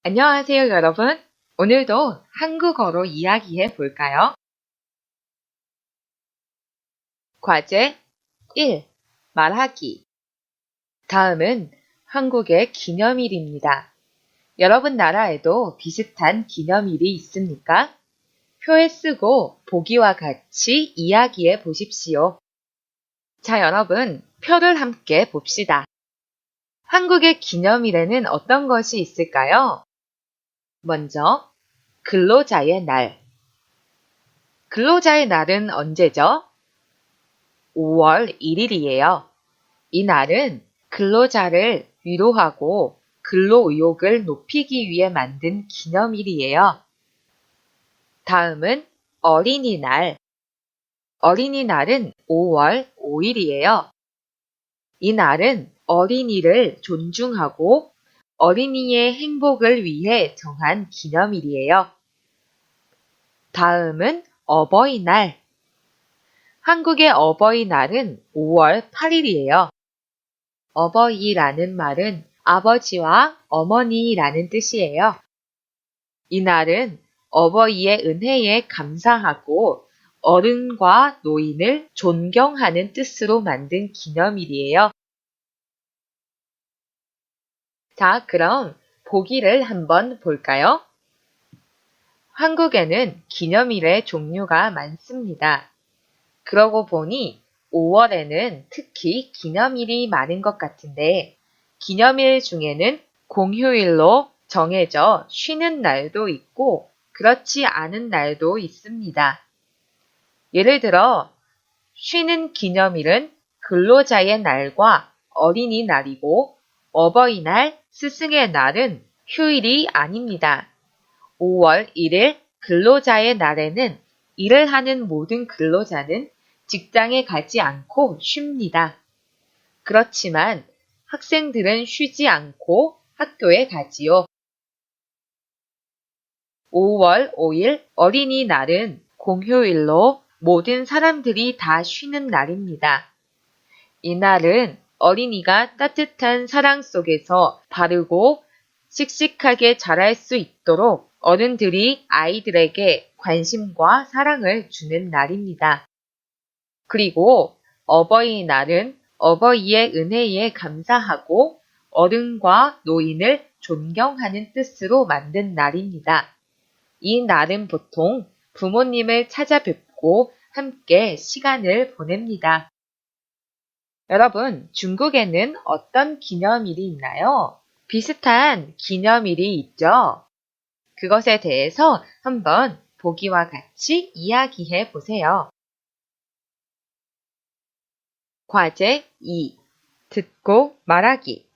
안녕하세요, 여러분. 오늘도 한국어로 이야기해 볼까요? 과제 1. 말하기. 다음은 한국의 기념일입니다. 여러분 나라에도 비슷한 기념일이 있습니까? 표에 쓰고 보기와 같이 이야기해 보십시오. 자, 여러분, 표를 함께 봅시다. 한국의 기념일에는 어떤 것이 있을까요? 먼저, 근로자의 날. 근로자의 날은 언제죠? 5월 1일이에요. 이 날은 근로자를 위로하고 근로의욕을 높이기 위해 만든 기념일이에요. 다음은 어린이날. 어린이날은 5월 5일이에요. 이 날은 어린이를 존중하고 어린이의 행복을 위해 정한 기념일이에요. 다음은 어버이날. 한국의 어버이날은 5월 8일이에요. 어버이라는 말은 아버지와 어머니라는 뜻이에요. 이 날은 어버이의 은혜에 감사하고 어른과 노인을 존경하는 뜻으로 만든 기념일이에요. 자, 그럼 보기를 한번 볼까요? 한국에는 기념일의 종류가 많습니다. 그러고 보니 5월에는 특히 기념일이 많은 것 같은데 기념일 중에는 공휴일로 정해져 쉬는 날도 있고 그렇지 않은 날도 있습니다. 예를 들어 쉬는 기념일은 근로자의 날과 어린이날이고 어버이날, 스승의 날은 휴일이 아닙니다. 5월 1일 근로자의 날에는 일을 하는 모든 근로자는 직장에 가지 않고 쉽니다. 그렇지만 학생들은 쉬지 않고 학교에 가지요. 5월 5일 어린이날은 공휴일로 모든 사람들이 다 쉬는 날입니다. 이날은 어린이가 따뜻한 사랑 속에서 바르고 씩씩하게 자랄 수 있도록 어른들이 아이들에게 관심과 사랑을 주는 날입니다. 그리고 어버이날은 어버이의 은혜에 감사하고 어른과 노인을 존경하는 뜻으로 만든 날입니다. 이 날은 보통 부모님을 찾아뵙고 함께 시간을 보냅니다. 여러분, 중국에는 어떤 기념일이 있나요? 비슷한 기념일이 있죠? 그것에 대해서 한번 보기와 같이 이야기해 보세요. 과제 2. 듣고 말하기.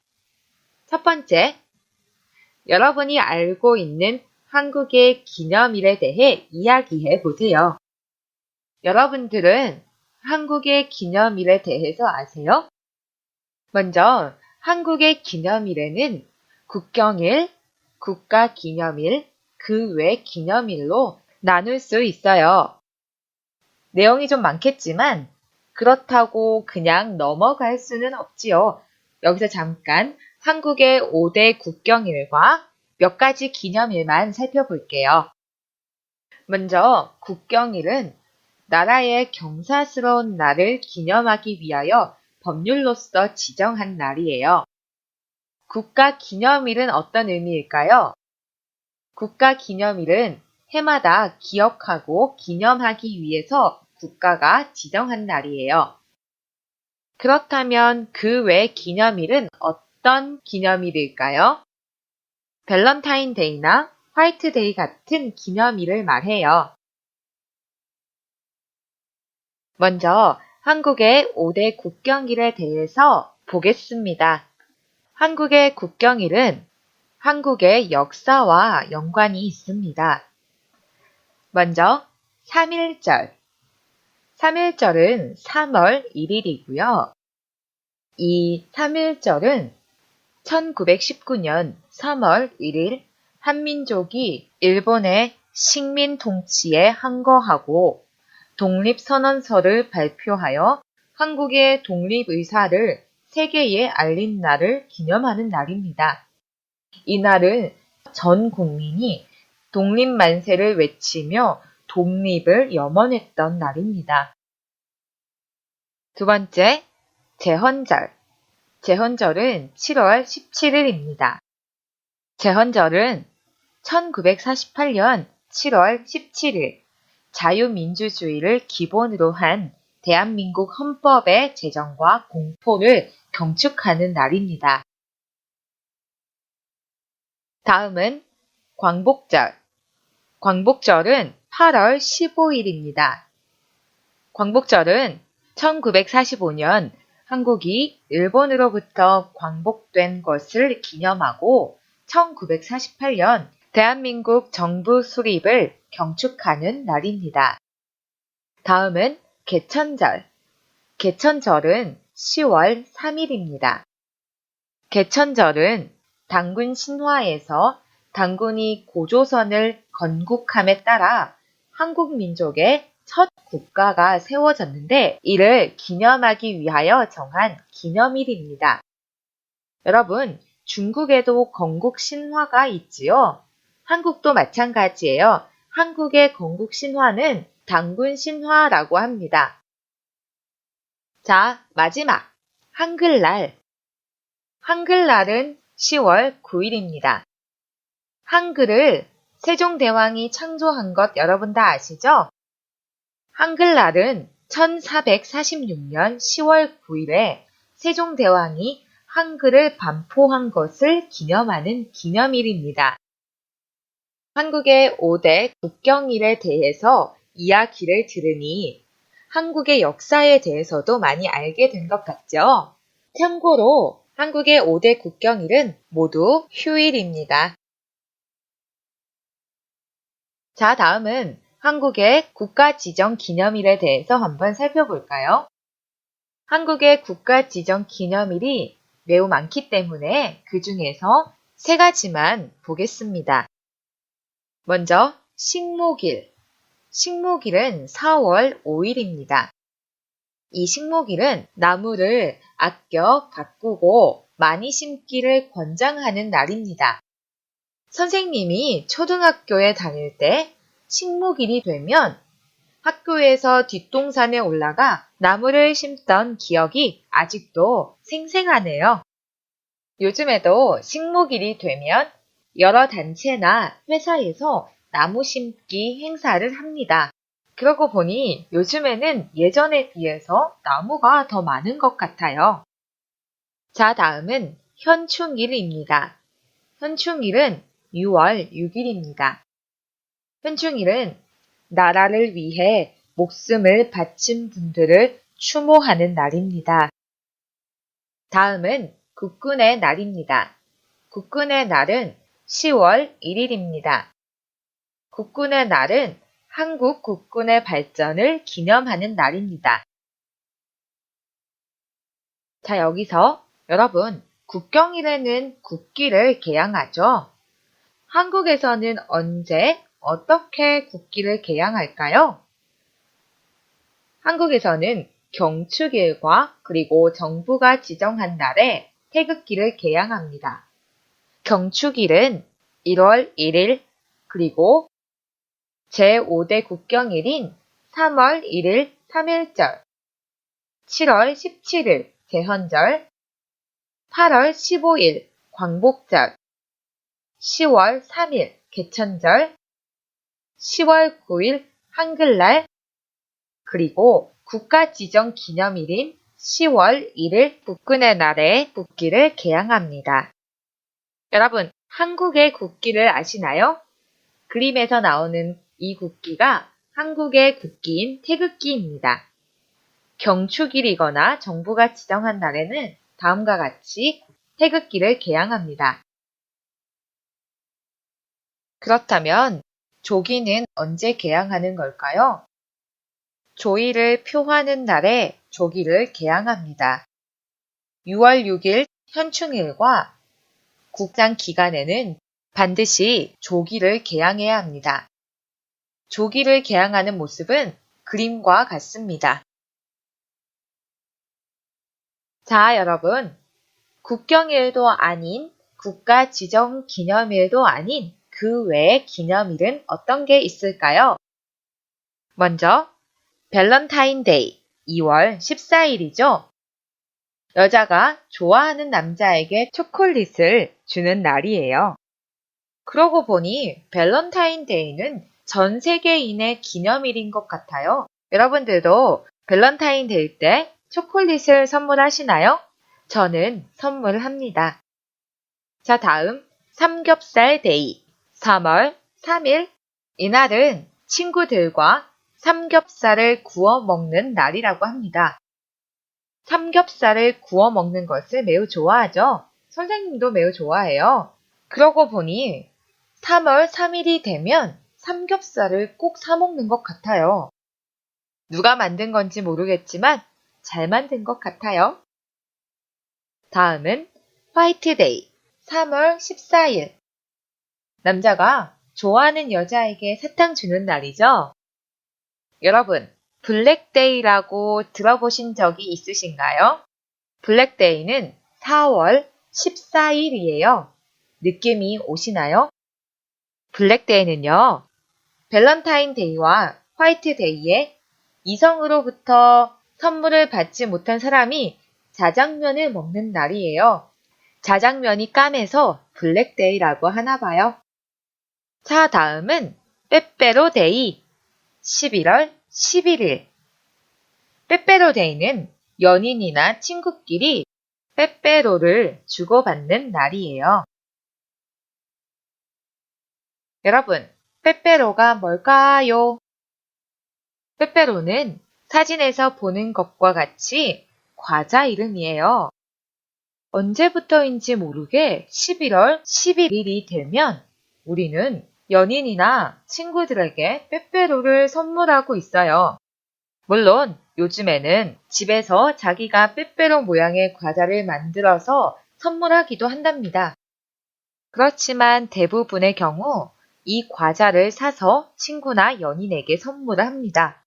첫 번째, 여러분이 알고 있는 한국의 기념일에 대해 이야기해 보세요. 여러분들은 한국의 기념일에 대해서 아세요? 먼저 한국의 기념일에는 국경일, 국가기념일, 그 외 기념일로 나눌 수 있어요. 내용이 좀 많겠지만 그렇다고 그냥 넘어갈 수는 없지요. 여기서 잠깐 한국의 5대 국경일과 몇 가지 기념일만 살펴볼게요. 먼저 국경일은 나라의 경사스러운 날을 기념하기 위하여 법률로서 지정한 날이에요. 국가기념일은 어떤 의미일까요? 국가기념일은 해마다 기억하고 기념하기 위해서 국가가 지정한 날이에요. 그렇다면 그 외 기념일은 어떤 기념일일까요? 밸런타인데이나 화이트데이 같은 기념일을 말해요. 먼저 한국의 5대 국경일에 대해서 보겠습니다. 한국의 국경일은 한국의 역사와 연관이 있습니다. 먼저 3.1절. 3.1절은 3월 1일이고요. 이 3.1절은 1919년 3월 1일 한민족이 일본의 식민 통치에 항거하고 독립선언서를 발표하여 한국의 독립 의사를 세계에 알린 날을 기념하는 날입니다. 이날은 전 국민이 독립 만세를 외치며 독립을 염원했던 날입니다. 두 번째, 제헌절. 제헌절은 7월 17일입니다. 제헌절은 1948년 7월 17일 자유민주주의를 기본으로 한 대한민국 헌법의 제정과 공포를 경축하는 날입니다. 다음은 광복절. 광복절은 8월 15일입니다. 광복절은 1945년 한국이 일본으로부터 광복된 것을 기념하고 1948년 대한민국 정부 수립을 경축하는 날입니다. 다음은 개천절. 개천절은 10월 3일입니다. 개천절은 당군 신화에서 당군이 고조선을 건국함에 따라 한국 민족의 첫 국가가 세워졌는데 이를 기념하기 위하여 정한 기념일입니다. 여러분, 중국에도 건국 신화가 있지요? 한국도 마찬가지예요. 한국의 건국 신화는 당군 신화라고 합니다. 자, 마지막, 한글날. 한글날은 10월 9일입니다. 한글을 세종대왕이 창조한 것 여러분 다 아시죠? 한글날은 1446년 10월 9일에 세종대왕이 한글을 반포한 것을 기념하는 기념일입니다. 한국의 5대 국경일에 대해서 이야기를 들으니 한국의 역사에 대해서도 많이 알게 된 것 같죠? 참고로 한국의 5대 국경일은 모두 휴일입니다. 자, 다음은 한국의 국가지정기념일에 대해서 한번 살펴볼까요? 한국의 국가지정기념일이 매우 많기 때문에 그 중에서 3가지만 보겠습니다. 먼저 식목일. 식목일은 4월 5일입니다. 이 식목일은 나무를 아껴 가꾸고 많이 심기를 권장하는 날입니다. 선생님이 초등학교에 다닐 때 식목일이 되면 학교에서 뒷동산에 올라가 나무를 심던 기억이 아직도 생생하네요. 요즘에도 식목일이 되면 여러 단체나 회사에서 나무 심기 행사를 합니다. 그러고 보니 요즘에는 예전에 비해서 나무가 더 많은 것 같아요. 자, 다음은 현충일입니다. 현충일은 6월 6일입니다. 현충일은 나라를 위해 목숨을 바친 분들을 추모하는 날입니다. 다음은 국군의 날입니다. 국군의 날은 10월 1일입니다. 국군의 날은 한국 국군의 발전을 기념하는 날입니다. 자, 여기서 여러분, 국경일에는 국기를 개양하죠. 한국에서는 언제, 어떻게 국기를 개양할까요? 한국에서는 경축일과 그리고 정부가 지정한 날에 태극기를 개양합니다. 경축일은 1월 1일, 그리고 제5대 국경일인 3월 1일 3.1절, 7월 17일 제헌절, 8월 15일 광복절, 10월 3일 개천절, 10월 9일 한글날, 그리고 국가지정기념일인 10월 1일 국군의 날에 국기를 개양합니다. 여러분, 한국의 국기를 아시나요? 그림에서 나오는 이 국기가 한국의 국기인 태극기입니다. 경축일이거나 정부가 지정한 날에는 다음과 같이 태극기를 개양합니다. 그렇다면 조기는 언제 개양하는 걸까요? 조의를 표하는 날에 조기를 개양합니다. 6월 6일 현충일과 국장 기간에는 반드시 조기를 개양해야 합니다. 조기를 개양하는 모습은 그림과 같습니다. 자, 여러분. 국경일도 아닌 국가 지정 기념일도 아닌 그 외의 기념일은 어떤 게 있을까요? 먼저 밸런타인데이 2월 14일이죠. 여자가 좋아하는 남자에게 초콜릿을 주는 날이에요. 그러고 보니 밸런타인데이는 전 세계인의 기념일인 것 같아요. 여러분들도 밸런타인데이 때 초콜릿을 선물하시나요? 저는 선물합니다. 자, 다음 삼겹살 데이 3월 3일. 이날은 친구들과 삼겹살을 구워 먹는 날이라고 합니다. 삼겹살을 구워 먹는 것을 매우 좋아하죠. 선생님도 매우 좋아해요. 그러고 보니 3월 3일이 되면 삼겹살을 꼭 사 먹는 것 같아요. 누가 만든 건지 모르겠지만 잘 만든 것 같아요. 다음은 화이트데이 3월 14일. 남자가 좋아하는 여자에게 사탕 주는 날이죠. 여러분, 블랙데이라고 들어보신 적이 있으신가요? 블랙데이는 4월 14일이에요. 느낌이 오시나요? 블랙데이는요, 밸런타인데이와 화이트데이에 이성으로부터 선물을 받지 못한 사람이 자장면을 먹는 날이에요. 자장면이 까매서 블랙데이라고 하나 봐요. 자, 다음은 빼빼로데이 11월 11일. 빼빼로데이는 연인이나 친구끼리 빼빼로를 주고받는 날이에요. 여러분, 빼빼로가 뭘까요? 빼빼로는 사진에서 보는 것과 같이 과자 이름이에요. 언제부터인지 모르게 11월 11일이 되면 우리는 연인이나 친구들에게 빼빼로를 선물하고 있어요. 물론 요즘에는 집에서 자기가 빼빼로 모양의 과자를 만들어서 선물하기도 한답니다. 그렇지만 대부분의 경우 이 과자를 사서 친구나 연인에게 선물을 합니다.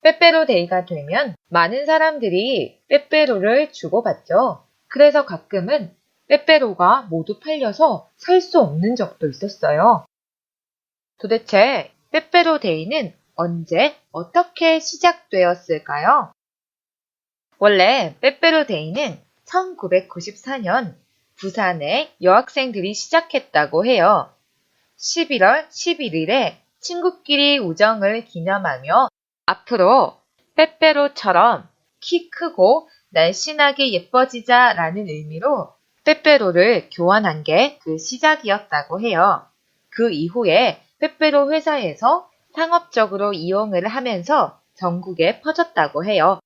빼빼로 데이가 되면 많은 사람들이 빼빼로를 주고받죠. 그래서 가끔은 빼빼로가 모두 팔려서 살 수 없는 적도 있었어요. 도대체 빼빼로 데이는 언제 어떻게 시작되었을까요? 원래 빼빼로 데이는 1994년 부산의 여학생들이 시작했다고 해요. 11월 11일에 친구끼리 우정을 기념하며 앞으로 빼빼로처럼 키 크고 날씬하게 예뻐지자라는 의미로 빼빼로를 교환한 게 그 시작이었다고 해요. 그 이후에 빼빼로 회사에서 상업적으로 이용을 하면서 전국에 퍼졌다고 해요.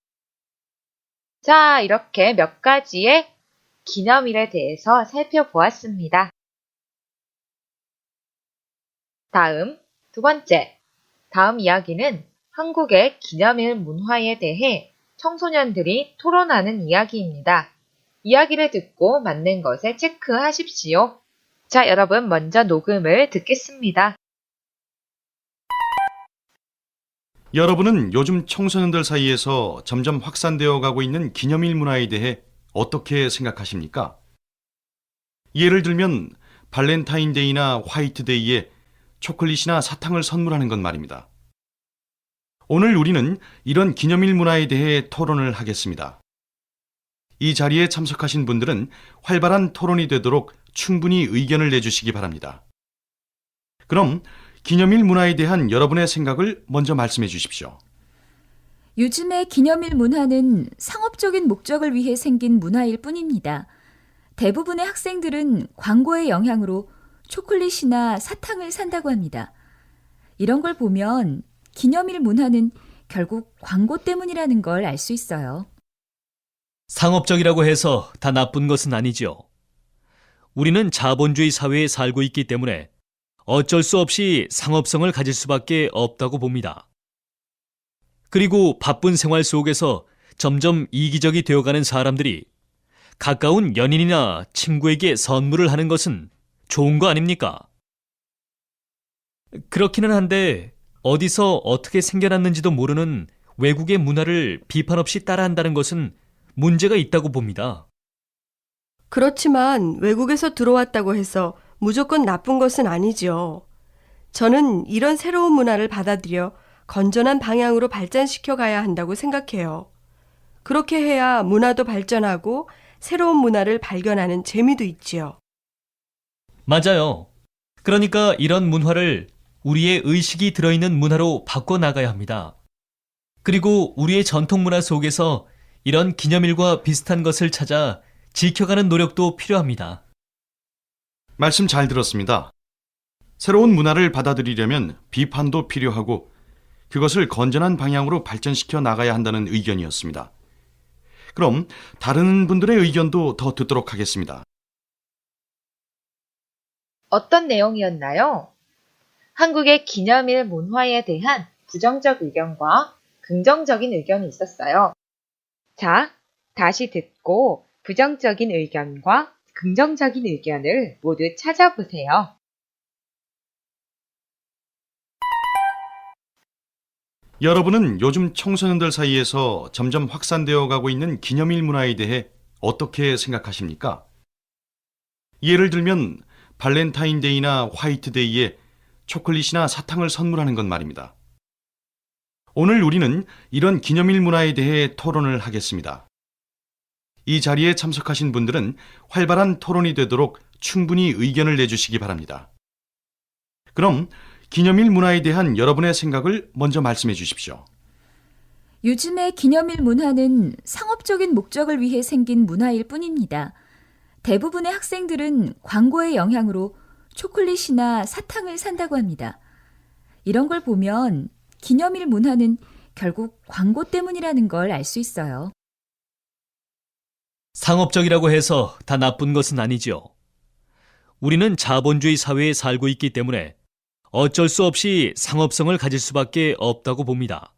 자, 이렇게 몇 가지의 기념일에 대해서 살펴보았습니다. 다음, 두 번째. 다음 이야기는 한국의 기념일 문화에 대해 청소년들이 토론하는 이야기입니다. 이야기를 듣고 맞는 것을 체크하십시오. 자, 여러분 먼저 녹음을 듣겠습니다. 여러분은 요즘 청소년들 사이에서 점점 확산되어 가고 있는 기념일 문화에 대해 어떻게 생각하십니까? 예를 들면 발렌타인데이나 화이트데이에 초콜릿이나 사탕을 선물하는 것 말입니다. 오늘 우리는 이런 기념일 문화에 대해 토론을 하겠습니다. 이 자리에 참석하신 분들은 활발한 토론이 되도록 충분히 의견을 내주시기 바랍니다. 그럼 기념일 문화에 대한 여러분의 생각을 먼저 말씀해 주십시오. 요즘의 기념일 문화는 상업적인 목적을 위해 생긴 문화일 뿐입니다. 대부분의 학생들은 광고의 영향으로 초콜릿이나 사탕을 산다고 합니다. 이런 걸 보면 기념일 문화는 결국 광고 때문이라는 걸 알 수 있어요. 상업적이라고 해서 다 나쁜 것은 아니죠. 우리는 자본주의 사회에 살고 있기 때문에 어쩔 수 없이 상업성을 가질 수밖에 없다고 봅니다. 그리고 바쁜 생활 속에서 점점 이기적이 되어가는 사람들이 가까운 연인이나 친구에게 선물을 하는 것은 좋은 거 아닙니까? 그렇기는 한데 어디서 어떻게 생겨났는지도 모르는 외국의 문화를 비판 없이 따라한다는 것은 문제가 있다고 봅니다. 그렇지만 외국에서 들어왔다고 해서 무조건 나쁜 것은 아니지요. 저는 이런 새로운 문화를 받아들여 건전한 방향으로 발전시켜 가야 한다고 생각해요. 그렇게 해야 문화도 발전하고 새로운 문화를 발견하는 재미도 있지요. 맞아요. 그러니까 이런 문화를 우리의 의식이 들어있는 문화로 바꿔나가야 합니다. 그리고 우리의 전통 문화 속에서 이런 기념일과 비슷한 것을 찾아 지켜가는 노력도 필요합니다. 말씀 잘 들었습니다. 새로운 문화를 받아들이려면 비판도 필요하고 그것을 건전한 방향으로 발전시켜 나가야 한다는 의견이었습니다. 그럼 다른 분들의 의견도 더 듣도록 하겠습니다. 어떤 내용이었나요? 한국의 기념일 문화에 대한 부정적 의견과 긍정적인 의견이 있었어요. 자, 다시 듣고 부정적인 의견과 긍정적인 의견을 모두 찾아보세요. 여러분은 요즘 청소년들 사이에서 점점 확산되어 가고 있는 기념일 문화에 대해 어떻게 생각하십니까? 예를 들면 발렌타인데이나 화이트데이에 초콜릿이나 사탕을 선물하는 것 말입니다. 오늘 우리는 이런 기념일 문화에 대해 토론을 하겠습니다. 이 자리에 참석하신 분들은 활발한 토론이 되도록 충분히 의견을 내주시기 바랍니다. 그럼 기념일 문화에 대한 여러분의 생각을 먼저 말씀해 주십시오. 요즘의 기념일 문화는 상업적인 목적을 위해 생긴 문화일 뿐입니다. 대부분의 학생들은 광고의 영향으로 초콜릿이나 사탕을 산다고 합니다. 이런 걸 보면 기념일 문화는 결국 광고 때문이라는 걸 알 수 있어요. 상업적이라고 해서 다 나쁜 것은 아니죠. 우리는 자본주의 사회에 살고 있기 때문에 어쩔 수 없이 상업성을 가질 수밖에 없다고 봅니다.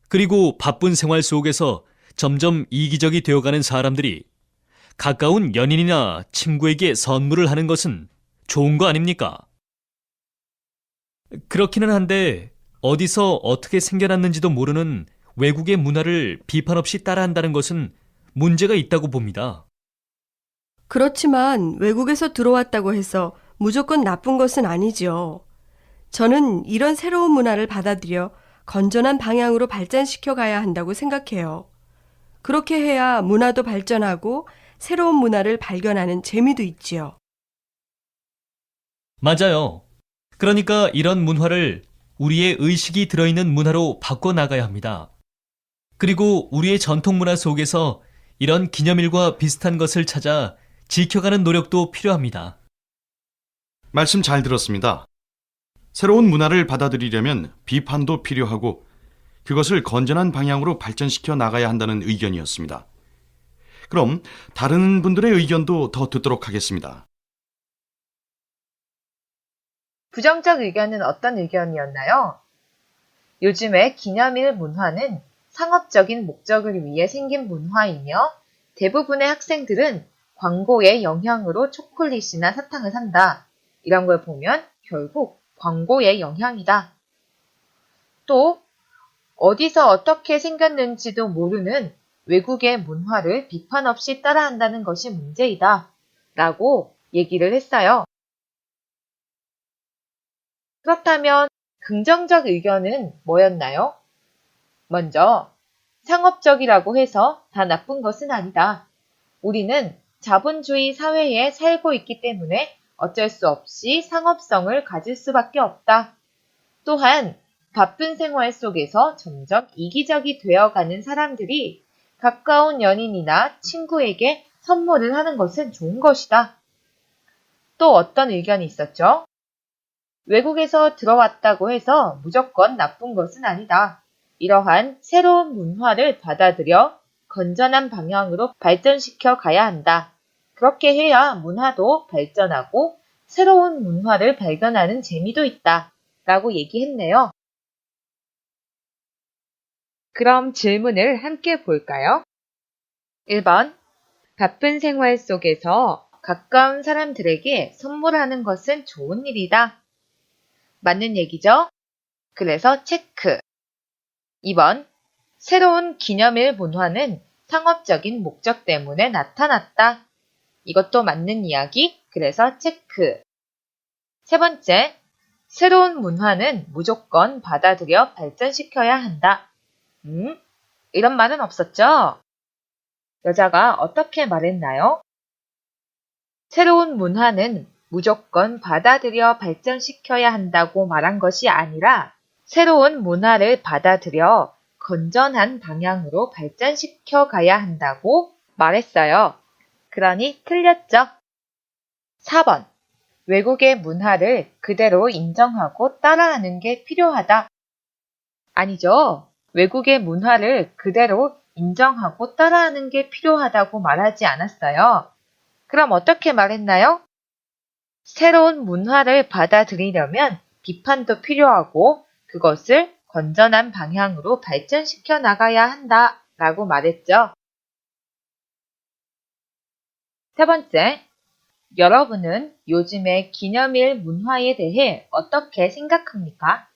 그리고 바쁜 생활 속에서 점점 이기적이 되어가는 사람들이 가까운 연인이나 친구에게 선물을 하는 것은 좋은 거 아닙니까? 그렇기는 한데 어디서 어떻게 생겨났는지도 모르는 외국의 문화를 비판 없이 따라한다는 것은 문제가 있다고 봅니다. 그렇지만 외국에서 들어왔다고 해서 무조건 나쁜 것은 아니지요. 저는 이런 새로운 문화를 받아들여 건전한 방향으로 발전시켜 가야 한다고 생각해요. 그렇게 해야 문화도 발전하고 새로운 문화를 발견하는 재미도 있지요. 맞아요. 그러니까 이런 문화를 우리의 의식이 들어있는 문화로 바꿔나가야 합니다. 그리고 우리의 전통 문화 속에서 이런 기념일과 비슷한 것을 찾아 지켜가는 노력도 필요합니다. 말씀 잘 들었습니다. 새로운 문화를 받아들이려면 비판도 필요하고 그것을 건전한 방향으로 발전시켜 나가야 한다는 의견이었습니다. 그럼 다른 분들의 의견도 더 듣도록 하겠습니다. 부정적 의견은 어떤 의견이었나요? 요즘의 기념일 문화는 상업적인 목적을 위해 생긴 문화이며 대부분의 학생들은 광고의 영향으로 초콜릿이나 사탕을 산다. 이런 걸 보면 결국 광고의 영향이다. 또 어디서 어떻게 생겼는지도 모르는 외국의 문화를 비판 없이 따라한다는 것이 문제이다. 라고 얘기를 했어요. 그렇다면 긍정적 의견은 뭐였나요? 먼저 상업적이라고 해서 다 나쁜 것은 아니다. 우리는 자본주의 사회에 살고 있기 때문에 어쩔 수 없이 상업성을 가질 수밖에 없다. 또한 바쁜 생활 속에서 점점 이기적이 되어가는 사람들이 가까운 연인이나 친구에게 선물을 하는 것은 좋은 것이다. 또 어떤 의견이 있었죠? 외국에서 들어왔다고 해서 무조건 나쁜 것은 아니다. 이러한 새로운 문화를 받아들여 건전한 방향으로 발전시켜 가야 한다. 그렇게 해야 문화도 발전하고 새로운 문화를 발견하는 재미도 있다. 라고 얘기했네요. 그럼 질문을 함께 볼까요? 1번. 바쁜 생활 속에서 가까운 사람들에게 선물하는 것은 좋은 일이다. 맞는 얘기죠? 그래서 체크. 2번. 새로운 기념일 문화는 상업적인 목적 때문에 나타났다. 이것도 맞는 이야기, 그래서 체크. 세 번째, 새로운 문화는 무조건 받아들여 발전시켜야 한다. 이런 말은 없었죠? 여자가 어떻게 말했나요? 새로운 문화는 무조건 받아들여 발전시켜야 한다고 말한 것이 아니라 새로운 문화를 받아들여 건전한 방향으로 발전시켜 가야 한다고 말했어요. 그러니 틀렸죠? 4번. 외국의 문화를 그대로 인정하고 따라하는 게 필요하다. 아니죠. 외국의 문화를 그대로 인정하고 따라하는 게 필요하다고 말하지 않았어요. 그럼 어떻게 말했나요? 새로운 문화를 받아들이려면 비판도 필요하고 그것을 건전한 방향으로 발전시켜 나가야 한다 라고 말했죠. 세 번째, 여러분은 요즘의 기념일 문화에 대해 어떻게 생각합니까?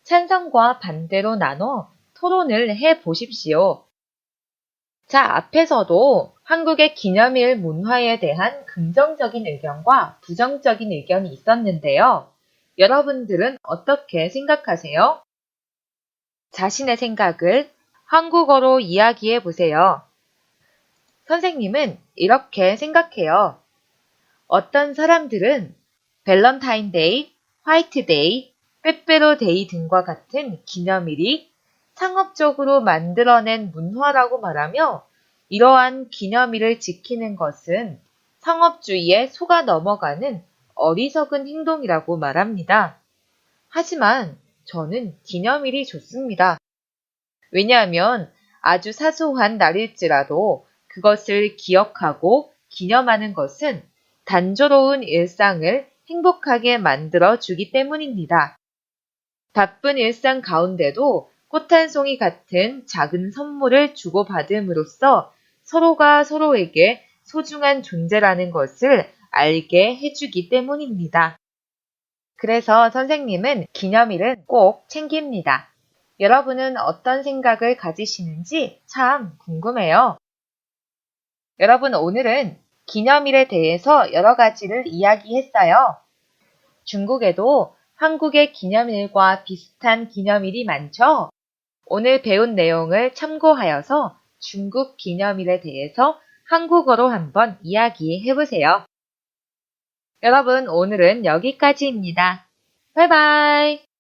찬성과 반대로 나눠 토론을 해 보십시오. 자, 앞에서도 한국의 기념일 문화에 대한 긍정적인 의견과 부정적인 의견이 있었는데요. 여러분들은 어떻게 생각하세요? 자신의 생각을 한국어로 이야기해 보세요. 선생님은 이렇게 생각해요. 어떤 사람들은 밸런타인데이, 화이트데이, 빼빼로데이 등과 같은 기념일이 상업적으로 만들어낸 문화라고 말하며 이러한 기념일을 지키는 것은 상업주의에 속아 넘어가는 어리석은 행동이라고 말합니다. 하지만 저는 기념일이 좋습니다. 왜냐하면 아주 사소한 날일지라도 그것을 기억하고 기념하는 것은 단조로운 일상을 행복하게 만들어 주기 때문입니다. 바쁜 일상 가운데도 꽃 한 송이 같은 작은 선물을 주고받음으로써 서로가 서로에게 소중한 존재라는 것을 알게 해주기 때문입니다. 그래서 선생님은 기념일은 꼭 챙깁니다. 여러분은 어떤 생각을 가지시는지 참 궁금해요. 여러분, 오늘은 기념일에 대해서 여러 가지를 이야기했어요. 중국에도 한국의 기념일과 비슷한 기념일이 많죠? 오늘 배운 내용을 참고하여서 중국 기념일에 대해서 한국어로 한번 이야기해 보세요. 여러분, 오늘은 여기까지입니다. 바이바이.